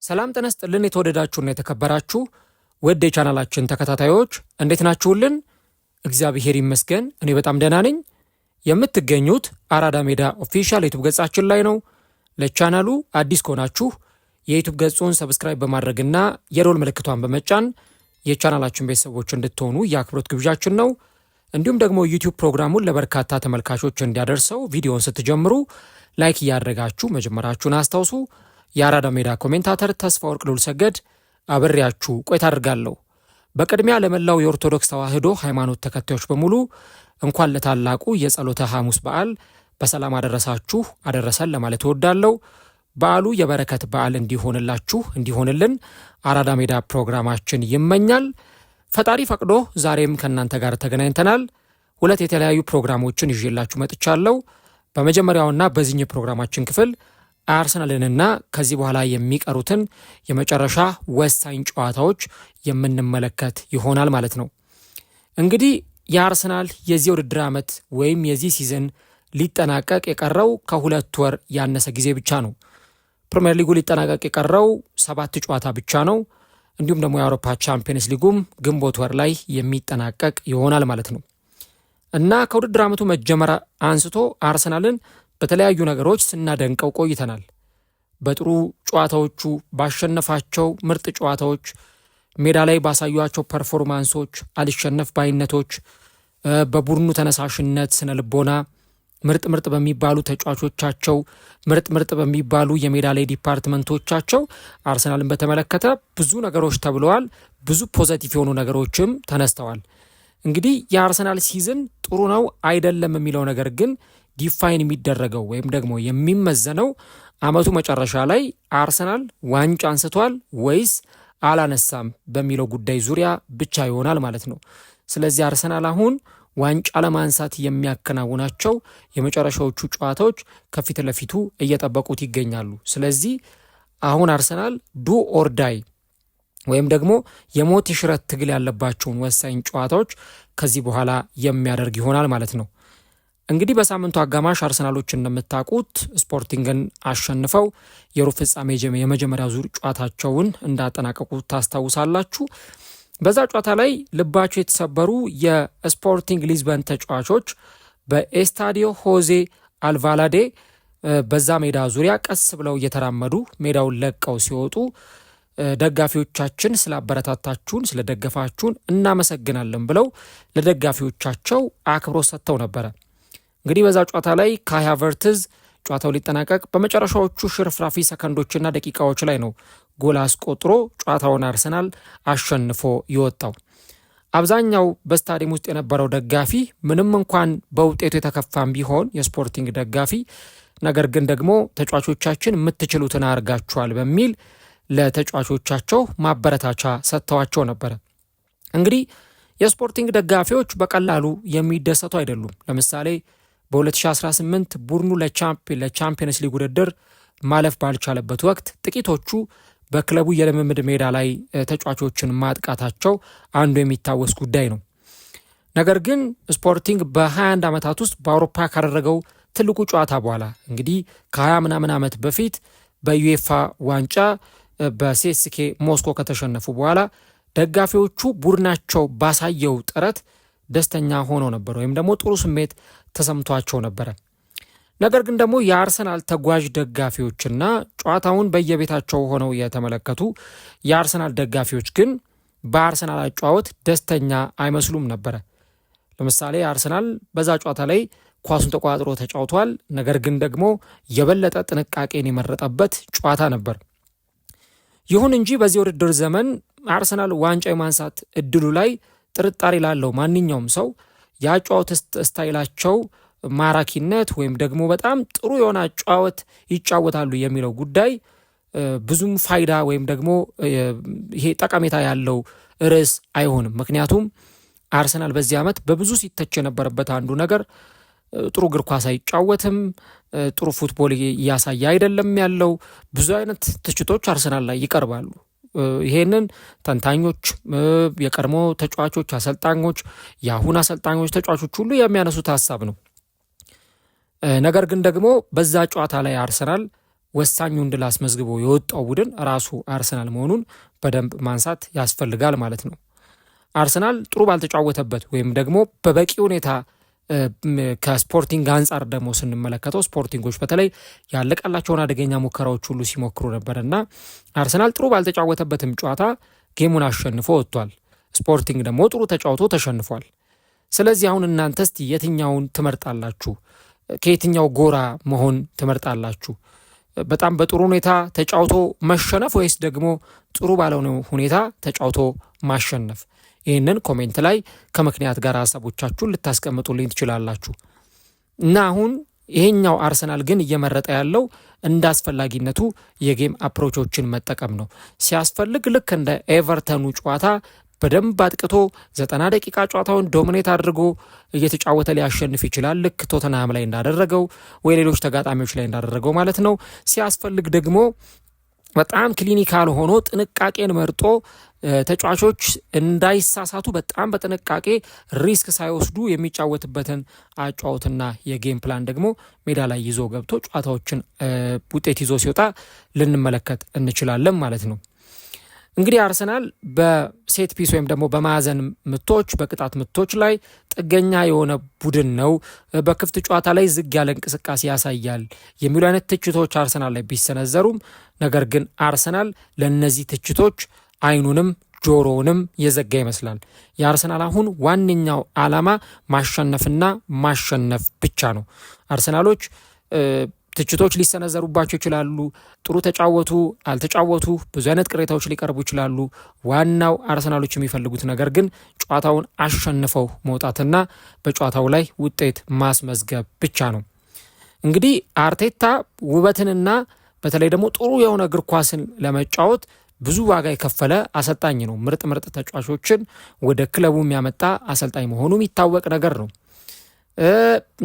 ሰላም ጤና ይስጥልን የተወደዳችሁና የተከበራችሁ ውድ የቻናላችን ተከታታዮች እንዴት ናችሁልን? እግዚአብሔር ይመስገን እኔ በጣም ደህና ነኝ። የምትገኙት አራዳ ሜዳ ኦፊሻል ዩቲዩብ ገጻችን ላይ ነው። ለቻናሉ አዲስ ከሆናችሁ የዩቲዩብ ገጹን ሰብስክራይብ በማድረግና የደወል ምልክቷን በመጫን የቻናላችን ቤተሰቦች እንድትሆኑ የአክብሮት ግብዣችን ነው። እንዲሁም ደግሞ ዩቲዩብ ፕሮግራሙን ለበርካታ ተመልካቾች እንዲያደርሰው ቪዲዮውን ስትጀምሩ ላይክ እያደረጋችሁ መጀመራችሁን አስታውሱ። የአራዳ ሜዳ ኮሜንታተር ተስፋወርቅ ሉልሰገድ አብሬያችሁ ቆይታ አድርጋለሁ። በቅድሚያ ለመላው የኦርቶዶክስ ተዋሕዶ ሃይማኖት ተከታዮች በሙሉ እንኳን ለታላቁ የጸሎተ ሐሙስ በዓል በሰላም አደረሳችሁ አደረሰን ለማለት እወዳለሁ። በዓሉ የበረከት በዓል እንዲሆንልን አራዳ ሜዳ ፕሮግራማችን ይመኛል። ፈጣሪ ፈቅዶ ዛሬም ከእናንተ ጋር ተገናኝተናል። ሁለት የተለያዩ ፕሮግራሞችን ይዤላችሁ መጥቻለሁ። በመጀመሪያውና በዚህኛው ፕሮግራማችን ክፍል አርሰናልንና ከዚህ በኋላ የሚቀሩትን የመጨረሻ ወሳኝ ጨዋታዎች የምንመለከት ይሆናል ማለት ነው። እንግዲህ የአርሰናል የዚህ ውድድር ዓመት ወይም የዚህ ሲዝን ሊጠናቀቅ የቀረው ከሁለት ወር ያነሰ ጊዜ ብቻ ነው። ፕሪሚየር ሊጉ ሊጠናቀቅ የቀረው 7 ጨዋታ ብቻ ነው። እንዲሁም ደግሞ የአውሮፓ ቻምፒየንስ ሊጉም ግንቦት ወር ላይ የሚጠናቀቅ ይሆናል ማለት ነው እና ከውድድር ዓመቱ መጀመር አንስቶ አርሰናልን በተለያዩ ነገሮች ስናደንቀው ቆይተናል። በጥሩ ጨዋታዎቹ፣ ባሸነፋቸው ምርጥ ጨዋታዎች፣ ሜዳ ላይ ባሳዩቸው ፐርፎርማንሶች፣ አልሸነፍ ባይነቶች፣ በቡድኑ ተነሳሽነት፣ ስነ ልቦና፣ ምርጥ በሚባሉ ተጫዋቾቻቸው፣ ምርጥ በሚባሉ የሜዳ ላይ ዲፓርትመንቶቻቸው አርሰናልን በተመለከተ ብዙ ነገሮች ተብለዋል። ብዙ ፖዘቲቭ የሆኑ ነገሮችም ተነስተዋል። እንግዲህ የአርሰናል ሲዝን ጥሩ ነው አይደለም የሚለው ነገር ግን ዲፋይን የሚደረገው ወይም ደግሞ የሚመዘነው ዓመቱ መጨረሻ ላይ አርሰናል ዋንጫ አንስቷል ወይስ አላነሳም በሚለው ጉዳይ ዙሪያ ብቻ ይሆናል ማለት ነው። ስለዚህ አርሰናል አሁን ዋንጫ ለማንሳት የሚያከናውናቸው የመጨረሻዎቹ ጨዋታዎች ከፊት ለፊቱ እየጠበቁት ይገኛሉ። ስለዚህ አሁን አርሰናል ዱ ኦር ዳይ ወይም ደግሞ የሞት የሽረት ትግል ያለባቸውን ወሳኝ ጨዋታዎች ከዚህ በኋላ የሚያደርግ ይሆናል ማለት ነው። እንግዲህ በሳምንቱ አጋማሽ አርሰናሎች እንደምታውቁት ስፖርቲንግን አሸንፈው የሩብ ፍጻሜ የመጀመሪያ ዙር ጨዋታቸውን እንዳጠናቀቁ ታስታውሳላችሁ። በዛ ጨዋታ ላይ ልባቸው የተሰበሩ የስፖርቲንግ ሊዝበን ተጫዋቾች በኤስታዲዮ ሆዜ አልቫላዴ በዛ ሜዳ ዙሪያ ቀስ ብለው እየተራመዱ ሜዳውን ለቀው ሲወጡ ደጋፊዎቻችን ስላበረታታችሁን ስለደገፋችሁን እናመሰግናለን ብለው ለደጋፊዎቻቸው አክብሮት ሰጥተው ነበረ። እንግዲህ በዛ ጨዋታ ላይ ካይ ሃቨርትዝ ጨዋታው ሊጠናቀቅ በመጨረሻዎቹ ሽርፍራፊ ሰከንዶችና ደቂቃዎች ላይ ነው ጎል አስቆጥሮ ጨዋታውን አርሰናል አሸንፎ ይወጣው። አብዛኛው በስታዲየም ውስጥ የነበረው ደጋፊ ምንም እንኳን በውጤቱ የተከፋም ቢሆን የስፖርቲንግ ደጋፊ፣ ነገር ግን ደግሞ ተጫዋቾቻችን የምትችሉትን አድርጋችኋል በሚል ለተጫዋቾቻቸው ማበረታቻ ሰጥተዋቸው ነበረ። እንግዲህ የስፖርቲንግ ደጋፊዎች በቀላሉ የሚደሰቱ አይደሉም። ለምሳሌ በ2018 ቡድኑ ለቻምፒየንስ ሊግ ውድድር ማለፍ ባልቻለበት ወቅት ጥቂቶቹ በክለቡ የልምምድ ሜዳ ላይ ተጫዋቾችን ማጥቃታቸው አንዱ የሚታወስ ጉዳይ ነው። ነገር ግን ስፖርቲንግ በ21 ዓመታት ውስጥ በአውሮፓ ካደረገው ትልቁ ጨዋታ በኋላ እንግዲህ ከ20 ምናምን ዓመት በፊት በዩኤፋ ዋንጫ በሲኤስኬ ሞስኮ ከተሸነፉ በኋላ ደጋፊዎቹ ቡድናቸው ባሳየው ጥረት ደስተኛ ሆኖ ነበር ወይም ደግሞ ጥሩ ስሜት ተሰምቷቸው ነበረ። ነገር ግን ደግሞ የአርሰናል ተጓዥ ደጋፊዎችና ጨዋታውን በየቤታቸው ሆነው የተመለከቱ የአርሰናል ደጋፊዎች ግን በአርሰናል አጨዋወት ደስተኛ አይመስሉም ነበረ። ለምሳሌ አርሰናል በዛ ጨዋታ ላይ ኳሱን ተቆጣጥሮ ተጫውቷል። ነገር ግን ደግሞ የበለጠ ጥንቃቄን የመረጠበት ጨዋታ ነበር። ይሁን እንጂ በዚህ ውድድር ዘመን አርሰናል ዋንጫ የማንሳት እድሉ ላይ ጥርጣሬ ላለው ማንኛውም ሰው የአጨዋወት ስታይላቸው ማራኪነት ወይም ደግሞ በጣም ጥሩ የሆነ አጨዋወት ይጫወታሉ የሚለው ጉዳይ ብዙም ፋይዳ ወይም ደግሞ ይሄ ጠቀሜታ ያለው ርዕስ አይሆንም። ምክንያቱም አርሰናል በዚህ ዓመት በብዙ ሲተች የነበረበት አንዱ ነገር ጥሩ እግር ኳስ አይጫወትም፣ ጥሩ ፉትቦል እያሳየ አይደለም ያለው። ብዙ አይነት ትችቶች አርሰናል ላይ ይቀርባሉ። ይሄንን ተንታኞች፣ የቀድሞ ተጫዋቾች፣ አሰልጣኞች፣ የአሁን አሰልጣኞች፣ ተጫዋቾች ሁሉ የሚያነሱት ሀሳብ ነው። ነገር ግን ደግሞ በዛ ጨዋታ ላይ አርሰናል ወሳኙን ድል አስመዝግቦ የወጣው ቡድን ራሱ አርሰናል መሆኑን በደንብ ማንሳት ያስፈልጋል ማለት ነው። አርሰናል ጥሩ ባልተጫወተበት ወይም ደግሞ በበቂ ሁኔታ ከስፖርቲንግ አንጻር ደግሞ ስንመለከተው ስፖርቲንጎች በተለይ ያለቀላቸውን አደገኛ ሙከራዎች ሁሉ ሲሞክሩ ነበርና አርሰናል ጥሩ ባልተጫወተበትም ጨዋታ ጌሙን አሸንፎ ወጥቷል። ስፖርቲንግ ደግሞ ጥሩ ተጫውቶ ተሸንፏል። ስለዚህ አሁን እናንተ እስቲ የትኛውን ትመርጣላችሁ? ከየትኛው ጎራ መሆን ትመርጣላችሁ? በጣም በጥሩ ሁኔታ ተጫውቶ መሸነፍ ወይስ ደግሞ ጥሩ ባልሆነ ሁኔታ ተጫውቶ ማሸነፍ? ይህንን ኮሜንት ላይ ከምክንያት ጋር ሀሳቦቻችሁን ልታስቀምጡልኝ ትችላላችሁ። እና አሁን ይሄኛው አርሰናል ግን እየመረጠ ያለው እንደ አስፈላጊነቱ የጌም አፕሮቾችን መጠቀም ነው። ሲያስፈልግ ልክ እንደ ኤቨርተኑ ጨዋታ በደንብ አጥቅቶ 90 ደቂቃ ጨዋታውን ዶሚኔት አድርጎ እየተጫወተ ሊያሸንፍ ይችላል። ልክ ቶተንሃም ላይ እንዳደረገው ወይ ሌሎች ተጋጣሚዎች ላይ እንዳደረገው ማለት ነው። ሲያስፈልግ ደግሞ በጣም ክሊኒካል ሆኖ ጥንቃቄን መርጦ ተጫዋቾች እንዳይሳሳቱ በጣም በጥንቃቄ ሪስክ ሳይወስዱ የሚጫወትበትን አጫወትና የጌም ፕላን ደግሞ ሜዳ ላይ ይዞ ገብቶ ጨዋታዎችን ውጤት ይዞ ሲወጣ ልንመለከት እንችላለን ማለት ነው። እንግዲህ አርሰናል በሴት ፒስ ወይም ደግሞ በማዕዘን ምቶች፣ በቅጣት ምቶች ላይ ጥገኛ የሆነ ቡድን ነው። በክፍት ጨዋታ ላይ ዝግ ያለ እንቅስቃሴ ያሳያል የሚሉ አይነት ትችቶች አርሰናል ላይ ቢሰነዘሩም ነገር ግን አርሰናል ለእነዚህ ትችቶች አይኑንም ጆሮውንም የዘጋ ይመስላል። የአርሰናል አሁን ዋነኛው ዓላማ ማሸነፍና ማሸነፍ ብቻ ነው። አርሰናሎች ትችቶች ሊሰነዘሩባቸው ይችላሉ። ጥሩ ተጫወቱ፣ አልተጫወቱ፣ ብዙ አይነት ቅሬታዎች ሊቀርቡ ይችላሉ። ዋናው አርሰናሎች የሚፈልጉት ነገር ግን ጨዋታውን አሸንፈው መውጣትና በጨዋታው ላይ ውጤት ማስመዝገብ ብቻ ነው። እንግዲህ አርቴታ ውበትንና በተለይ ደግሞ ጥሩ የሆነ እግር ኳስን ለመጫወት ብዙ ዋጋ የከፈለ አሰልጣኝ ነው። ምርጥ ተጫዋቾችን ወደ ክለቡ የሚያመጣ አሰልጣኝ መሆኑ የሚታወቅ ነገር ነው።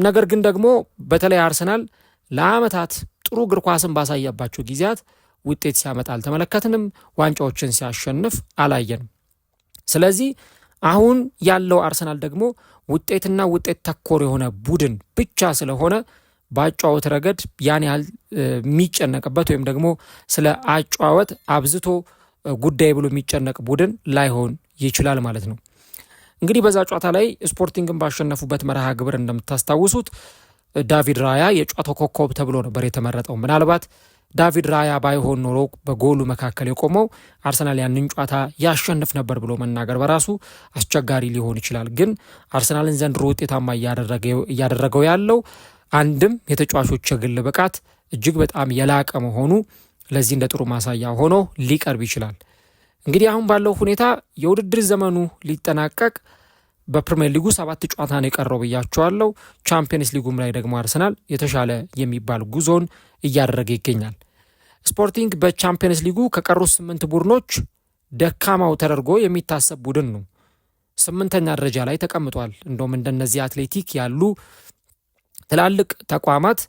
ነገር ግን ደግሞ በተለይ አርሰናል ለዓመታት ጥሩ እግር ኳስን ባሳየባቸው ጊዜያት ውጤት ሲያመጣ አልተመለከትንም። ዋንጫዎችን ሲያሸንፍ አላየንም። ስለዚህ አሁን ያለው አርሰናል ደግሞ ውጤትና ውጤት ተኮር የሆነ ቡድን ብቻ ስለሆነ በአጨዋወት ረገድ ያን ያህል የሚጨነቅበት ወይም ደግሞ ስለ አጨዋወት አብዝቶ ጉዳይ ብሎ የሚጨነቅ ቡድን ላይሆን ይችላል ማለት ነው። እንግዲህ በዛ ጨዋታ ላይ ስፖርቲንግን ባሸነፉበት መርሃ ግብር እንደምታስታውሱት ዳቪድ ራያ የጨዋታው ኮከብ ተብሎ ነበር የተመረጠው። ምናልባት ዳቪድ ራያ ባይሆን ኖሮ በጎሉ መካከል የቆመው አርሰናል ያንን ጨዋታ ያሸንፍ ነበር ብሎ መናገር በራሱ አስቸጋሪ ሊሆን ይችላል። ግን አርሰናልን ዘንድሮ ውጤታማ እያደረገው ያለው አንድም የተጫዋቾች የግል ብቃት እጅግ በጣም የላቀ መሆኑ ለዚህ እንደ ጥሩ ማሳያ ሆኖ ሊቀርብ ይችላል። እንግዲህ አሁን ባለው ሁኔታ የውድድር ዘመኑ ሊጠናቀቅ በፕሪሚየር ሊጉ 7 ጨዋታ ነው የቀረው ብያቸዋለሁ። ቻምፒየንስ ሊጉም ላይ ደግሞ አርሰናል የተሻለ የሚባል ጉዞን እያደረገ ይገኛል። ስፖርቲንግ በቻምፒየንስ ሊጉ ከቀሩት 8 ቡድኖች ደካማው ተደርጎ የሚታሰብ ቡድን ነው። 8ኛ ደረጃ ላይ ተቀምጧል። እንደውም እንደነዚህ አትሌቲክ ያሉ ትላልቅ ተቋማት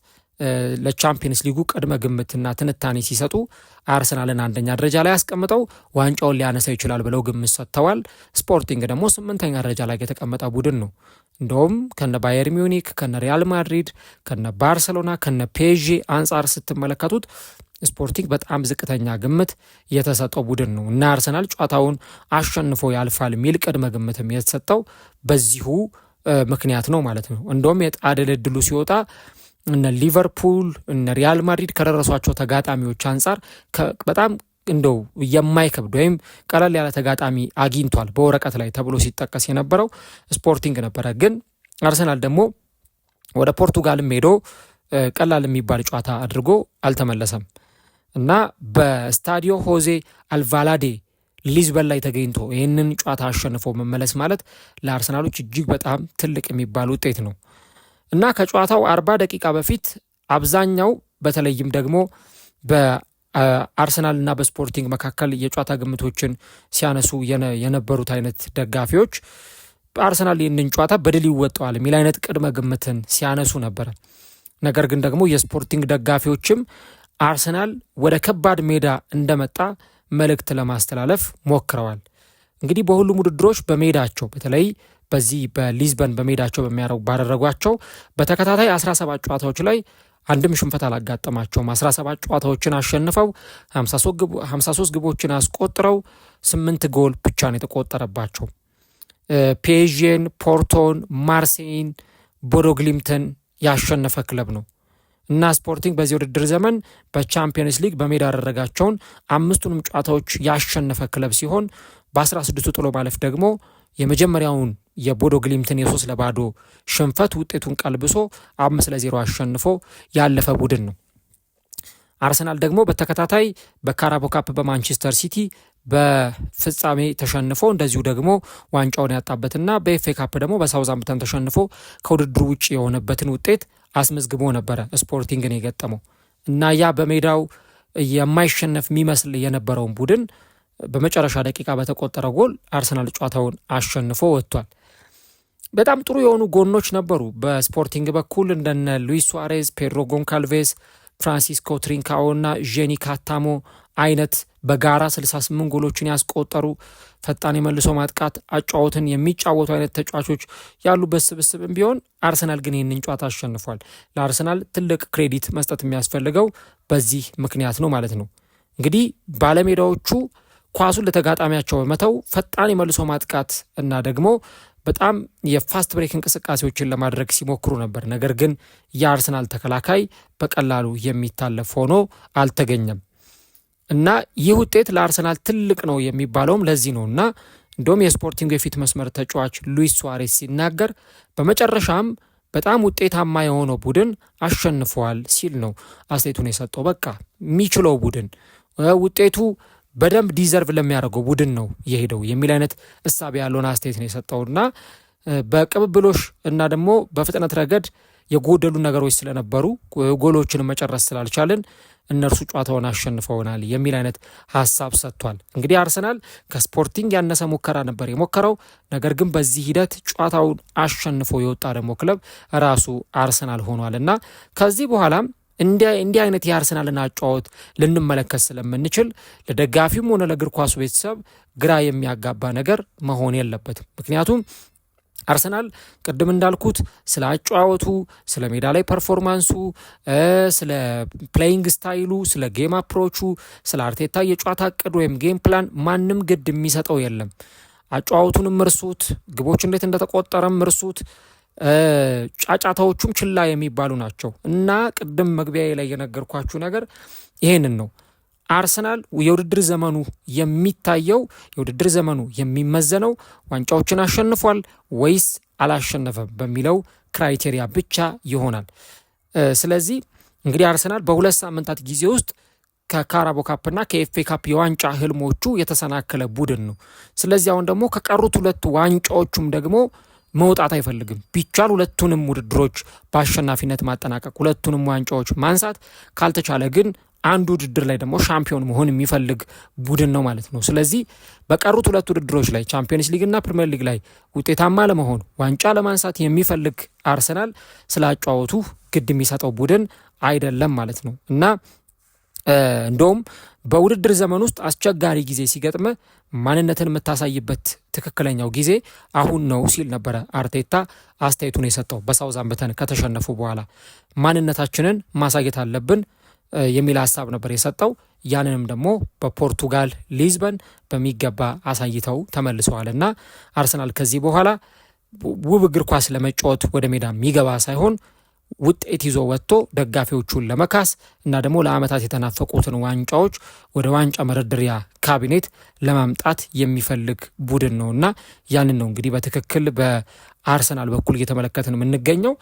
ለቻምፒየንስ ሊጉ ቅድመ ግምትና ትንታኔ ሲሰጡ አርሰናልን 1ኛ ደረጃ ላይ አስቀምጠው ዋንጫውን ሊያነሳ ይችላል ብለው ግምት ሰጥተዋል። ስፖርቲንግ ደግሞ 8ኛ ደረጃ ላይ የተቀመጠ ቡድን ነው። እንደውም ከነ ባየር ሚዩኒክ፣ ከነ ሪያል ማድሪድ፣ ከነ ባርሰሎና፣ ከነ ፔዤ አንጻር ስትመለከቱት ስፖርቲንግ በጣም ዝቅተኛ ግምት የተሰጠው ቡድን ነው እና አርሰናል ጨዋታውን አሸንፎ ያልፋል የሚል ቅድመ ግምትም የተሰጠው በዚሁ ምክንያት ነው ማለት ነው። እንደውም የዕድል ዕድሉ ሲወጣ እነ ሊቨርፑል እነ ሪያል ማድሪድ ከደረሷቸው ተጋጣሚዎች አንጻር በጣም እንደው የማይከብድ ወይም ቀለል ያለ ተጋጣሚ አግኝቷል በወረቀት ላይ ተብሎ ሲጠቀስ የነበረው ስፖርቲንግ ነበረ። ግን አርሰናል ደግሞ ወደ ፖርቱጋልም ሄዶ ቀላል የሚባል ጨዋታ አድርጎ አልተመለሰም እና በስታዲዮ ሆዜ አልቫላዴ ሊዝበን ላይ ተገኝቶ ይህንን ጨዋታ አሸንፎ መመለስ ማለት ለአርሰናሎች እጅግ በጣም ትልቅ የሚባል ውጤት ነው እና ከጨዋታው 40 ደቂቃ በፊት አብዛኛው በተለይም ደግሞ በአርሰናልና በስፖርቲንግ መካከል የጨዋታ ግምቶችን ሲያነሱ የነበሩት አይነት ደጋፊዎች አርሰናል ይህንን ጨዋታ በድል ይወጣዋል የሚል አይነት ቅድመ ግምትን ሲያነሱ ነበረ። ነገር ግን ደግሞ የስፖርቲንግ ደጋፊዎችም አርሰናል ወደ ከባድ ሜዳ እንደመጣ መልእክት ለማስተላለፍ ሞክረዋል። እንግዲህ በሁሉም ውድድሮች በሜዳቸው በተለይ በዚህ በሊዝበን በሜዳቸው ባደረጓቸው በተከታታይ 17 ጨዋታዎች ላይ አንድም ሽንፈት አላጋጠማቸውም። 17 ጨዋታዎችን አሸንፈው 53 ግቦችን አስቆጥረው 8 ጎል ብቻ ነው የተቆጠረባቸው። ፒኤስጂን፣ ፖርቶን፣ ማርሴይን፣ ቦዶ ግሊምትን ያሸነፈ ክለብ ነው እና ስፖርቲንግ በዚህ ውድድር ዘመን በቻምፒየንስ ሊግ በሜዳ ያደረጋቸውን 5ቱንም ጨዋታዎች ያሸነፈ ክለብ ሲሆን በ16ቱ ጥሎ ማለፍ ደግሞ የመጀመሪያውን የቦዶ ግሊምትን የ3-0 ሽንፈት ውጤቱን ቀልብሶ 5-0 አሸንፎ ያለፈ ቡድን ነው። አርሰናል ደግሞ በተከታታይ በካራቦ ካፕ በማንቸስተር ሲቲ በፍጻሜ ተሸንፎ እንደዚሁ ደግሞ ዋንጫውን ያጣበትና በኤፍኤ ካፕ ደግሞ በሳውዛምፕተን ተሸንፎ ከውድድሩ ውጭ የሆነበትን ውጤት አስመዝግቦ ነበረ ስፖርቲንግን የገጠመው እና ያ በሜዳው የማይሸነፍ የሚመስል የነበረውን ቡድን በመጨረሻ ደቂቃ በተቆጠረ ጎል አርሰናል ጨዋታውን አሸንፎ ወጥቷል። በጣም ጥሩ የሆኑ ጎኖች ነበሩ በስፖርቲንግ በኩል እንደነ ሉዊስ ሱዋሬዝ፣ ፔድሮ ጎንካልቬስ፣ ፍራንሲስኮ ትሪንካኦ እና ጄኒ ካታሞ አይነት በጋራ 68 ጎሎችን ያስቆጠሩ ፈጣን የመልሶ ማጥቃት አጫወትን የሚጫወቱ አይነት ተጫዋቾች ያሉበት ስብስብም ቢሆን አርሰናል ግን ይህንን ጨዋታ አሸንፏል። ለአርሰናል ትልቅ ክሬዲት መስጠት የሚያስፈልገው በዚህ ምክንያት ነው ማለት ነው። እንግዲህ ባለሜዳዎቹ ኳሱን ለተጋጣሚያቸው በመተው ፈጣን የመልሶ ማጥቃት እና ደግሞ በጣም የፋስት ብሬክ እንቅስቃሴዎችን ለማድረግ ሲሞክሩ ነበር። ነገር ግን የአርሰናል ተከላካይ በቀላሉ የሚታለፍ ሆኖ አልተገኘም እና ይህ ውጤት ለአርሰናል ትልቅ ነው የሚባለውም ለዚህ ነው እና እንደውም የስፖርቲንግ የፊት መስመር ተጫዋች ሉዊስ ሱዋሬዝ ሲናገር በመጨረሻም በጣም ውጤታማ የሆነው ቡድን አሸንፈዋል ሲል ነው አስተያየቱን የሰጠው። በቃ የሚችለው ቡድን ውጤቱ በደንብ ዲዘርቭ ለሚያደርገው ቡድን ነው የሄደው የሚል አይነት እሳቤ ያለውን አስተያየት ነው የሰጠውና በቅብብሎሽ እና ደግሞ በፍጥነት ረገድ የጎደሉ ነገሮች ስለነበሩ ጎሎችን መጨረስ ስላልቻልን እነርሱ ጨዋታውን አሸንፈውናል የሚል አይነት ሀሳብ ሰጥቷል። እንግዲህ አርሰናል ከስፖርቲንግ ያነሰ ሙከራ ነበር የሞከረው። ነገር ግን በዚህ ሂደት ጨዋታውን አሸንፎ የወጣ ደግሞ ክለብ ራሱ አርሰናል ሆኗል እና ከዚህ በኋላም እንዲህ አይነት የአርሰናልን አጫወት ልንመለከት ስለምንችል ለደጋፊውም ሆነ ለእግር ኳሱ ቤተሰብ ግራ የሚያጋባ ነገር መሆን የለበትም። ምክንያቱም አርሰናል ቅድም እንዳልኩት ስለ አጫወቱ፣ ስለ ሜዳ ላይ ፐርፎርማንሱ፣ ስለ ፕሌይንግ ስታይሉ፣ ስለ ጌም አፕሮቹ፣ ስለ አርቴታ የጨዋታ እቅድ ወይም ጌም ፕላን ማንም ግድ የሚሰጠው የለም። አጫወቱንም እርሱት፣ ግቦች እንዴት እንደተቆጠረም እርሱት፣ ጫጫታዎቹም ችላ የሚባሉ ናቸው እና ቅድም መግቢያ ላይ የነገርኳችሁ ነገር ይሄንን ነው። አርሰናል የውድድር ዘመኑ የሚታየው የውድድር ዘመኑ የሚመዘነው ዋንጫዎችን አሸንፏል ወይስ አላሸነፈም በሚለው ክራይቴሪያ ብቻ ይሆናል። ስለዚህ እንግዲህ አርሰናል በ2 ሳምንታት ጊዜ ውስጥ ከካራቦ ካፕና ከኤፍኤ ካፕ የዋንጫ ህልሞቹ የተሰናከለ ቡድን ነው። ስለዚህ አሁን ደግሞ ከቀሩት 2 ዋንጫዎቹም ደግሞ መውጣት አይፈልግም። ቢቻል 2ቱንም ውድድሮች በአሸናፊነት ማጠናቀቅ፣ 2ቱንም ዋንጫዎች ማንሳት፣ ካልተቻለ ግን አንዱ ውድድር ላይ ደግሞ ሻምፒዮን መሆን የሚፈልግ ቡድን ነው ማለት ነው። ስለዚህ በቀሩት 2 ውድድሮች ላይ ቻምፒየንስ ሊግና ፕሪሚየር ሊግ ላይ ውጤታማ ለመሆን ዋንጫ ለማንሳት የሚፈልግ አርሰናል ስላጫወቱ ግድ የሚሰጠው ቡድን አይደለም ማለት ነው እና እንደውም በውድድር ዘመን ውስጥ አስቸጋሪ ጊዜ ሲገጥም ማንነትን የምታሳይበት ትክክለኛው ጊዜ አሁን ነው ሲል ነበረ አርቴታ አስተያየቱን የሰጠው። በሳውዛምፕተን ከተሸነፉ በኋላ ማንነታችንን ማሳየት አለብን የሚል ሀሳብ ነበር የሰጠው። ያንንም ደግሞ በፖርቱጋል ሊዝበን በሚገባ አሳይተው ተመልሰዋል እና አርሰናል ከዚህ በኋላ ውብ እግር ኳስ ለመጫወት ወደ ሜዳ የሚገባ ሳይሆን ውጤት ይዞ ወጥቶ ደጋፊዎቹን ለመካስ እና ደግሞ ለዓመታት የተናፈቁትን ዋንጫዎች ወደ ዋንጫ መደርደሪያ ካቢኔት ለማምጣት የሚፈልግ ቡድን ነው እና ያንን ነው እንግዲህ በትክክል በአርሰናል በኩል እየተመለከትን የምንገኘው።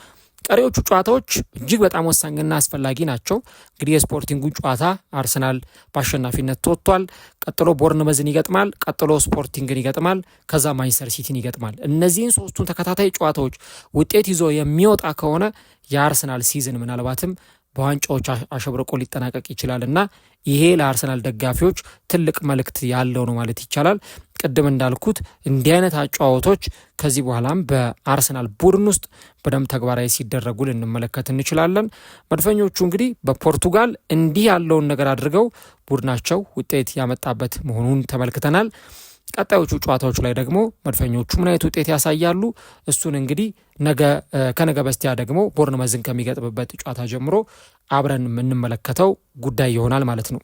ቀሪዎቹ ጨዋታዎች እጅግ በጣም ወሳኝና አስፈላጊ ናቸው። እንግዲህ የስፖርቲንጉ ጨዋታ አርሰናል በአሸናፊነት ተወጥቷል። ቀጥሎ ቦርንመዝን ይገጥማል፣ ቀጥሎ ስፖርቲንግን ይገጥማል፣ ከዛ ማንቸስተር ሲቲን ይገጥማል። እነዚህን 3ቱን ተከታታይ ጨዋታዎች ውጤት ይዞ የሚወጣ ከሆነ የአርሰናል ሲዝን ምናልባትም በዋንጫዎች አሸብርቆ ሊጠናቀቅ ይችላል እና ይሄ ለአርሰናል ደጋፊዎች ትልቅ መልእክት ያለው ነው ማለት ይቻላል። ቅድም እንዳልኩት እንዲህ አይነት አጨዋወቶች ከዚህ በኋላም በአርሰናል ቡድን ውስጥ በደንብ ተግባራዊ ሲደረጉ ልንመለከት እንችላለን። መድፈኞቹ እንግዲህ በፖርቱጋል እንዲህ ያለውን ነገር አድርገው ቡድናቸው ውጤት ያመጣበት መሆኑን ተመልክተናል። ቀጣዮቹ ጨዋታዎች ላይ ደግሞ መድፈኞቹ ምን አይነት ውጤት ያሳያሉ? እሱን እንግዲህ ከነገ በስቲያ ደግሞ ቦርንመዝን ከሚገጥምበት ጨዋታ ጀምሮ አብረን የምንመለከተው ጉዳይ ይሆናል ማለት ነው።